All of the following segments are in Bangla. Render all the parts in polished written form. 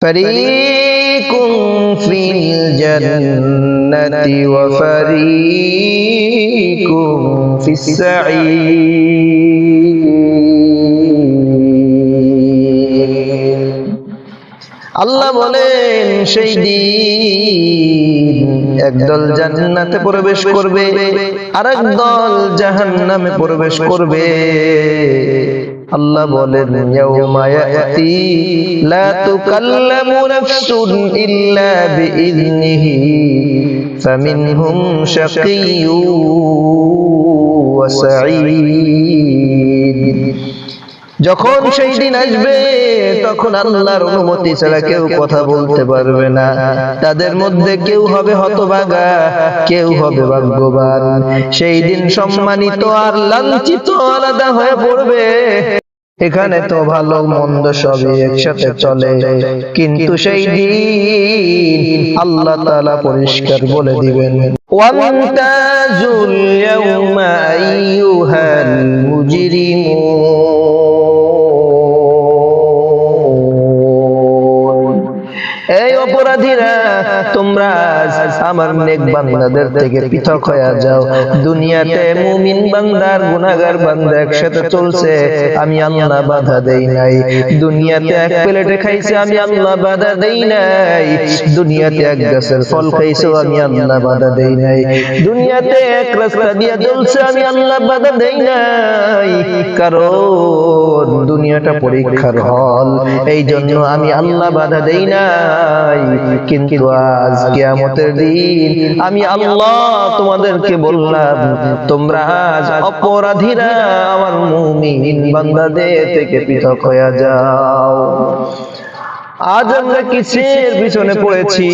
ফারীকুম ফিল জান্নাতি ওয়া ফারীকুম ফিস সাঈর। আল্লাহ বলেন সেই দিন একদল জান্নাতে প্রবেশ করবে, আরেক দল জাহান্নামে প্রবেশ করবে। আল্লাহ বলেন ইয়াউমা ইয়াতি লা তুকাল্লামু নাফসুন ইল্লা বিইذনিহি ফামিনহুম শাকিয়্যুন ওয়া সাঈদ। যখন সেই দিন আসবে তখন আল্লাহর অনুমতি ছাড়া কেউ কথা বলতে পারবে না। তাদের মধ্যে কেউ হবে হতভাগা, কেউ হবে ভাগ্যবান। সেই দিন সম্মানিত আর লাঞ্ছিত আলাদা হয়ে পড়বে। এখানে তো ভালো মন্দ সবই একসাথে চলে, কিন্তু সেই দিন আল্লাহ তাআলা পরিষ্কার বলে দিবেন ওয়ামতাজুল ইয়াউমা আইয়ুহাল মুজরিমুন। এই অপরাধীরা, তোমরা আমার নেক বান্দাদের থেকে পৃথক হয়ে যাও। দুনিয়াতে মুমিন বান্দার গুনাহগার বান্দা একসাথে চলছে, আমি আল্লাহ বাধা দেই নাই। দুনিয়াতে এক প্লেটে খাইছে, আমি আল্লাহ বাধা দেই নাই। দুনিয়াতে এক গাছের ফল খাইছে, আমি আল্লাহ বাধা দেই নাই। দুনিয়াতে এক রাস্তা দিয়ে চলছে, আমি আল্লাহ বাধা দেই নাই। কারণ দুনিয়াটা পরীক্ষার হল, এই জন্য আমি আল্লাহ বাধা দেই নাই। কিন্তু আজ কিয়ামতের দিন আমি আল্লাহ তোমাদেরকে বললাম, তোমরা আজ অপরাধীরা আমার মুমিন বান্দাদের থেকে পৃথক হয়ে যাও। আজ আমরা কিসের পিছনে পড়েছি?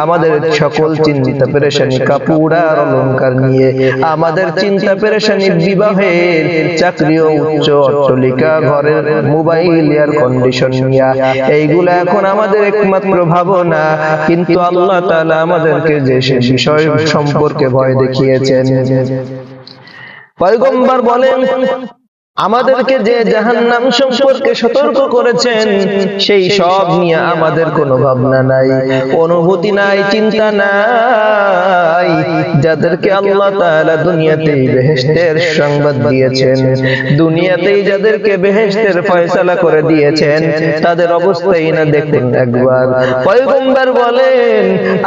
আমাদের সকল চিন্তা পেরেশানি কাপড় আর অলংকার নিয়ে, আমাদের চিন্তা পেরেশানি বিবাহের, চাকরি ও উচ্চ অট্টালিকা, ঘরের মোবাইল, এয়ার কন্ডিশন নিয়ে। এইগুলা এখন আমাদের একমাত্র ভাবনা, কিন্তু আল্লাহ তাআলা আমাদেরকে যে বিষয় সম্পর্কে ভয় দেখিয়েছেন। পয়গম্বর বলেন আমাদেরকে যে জাহান্নাম সম্পর্কে সতর্ক করেছেন, সেই সব নিয়ে আমাদের কোনো ভাবনা নাই, অনুভূতি নাই, চিন্তা নাই। যাদেরকে আল্লাহ তাআলা দুনিয়াতেই বেহেশতের সংবাদ দিয়েছেন, দুনিয়াতেই যাদেরকে বেহেশতের ফয়সালা করে দিয়েছেন, তাদের অবস্থাই না দেখুন একবার। পয়গম্বর বলেন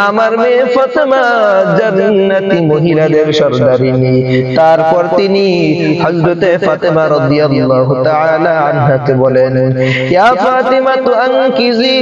আমার মেয়ে ফাতেমা জান্নাতি মহিলাদের সরদারিনী। তারপর তিনি হযরতে ফাতেমা রাদিয়াল্লাহু তাআলা আনহাকে বলেন ইয়া ফাতিমা তু আনকিজি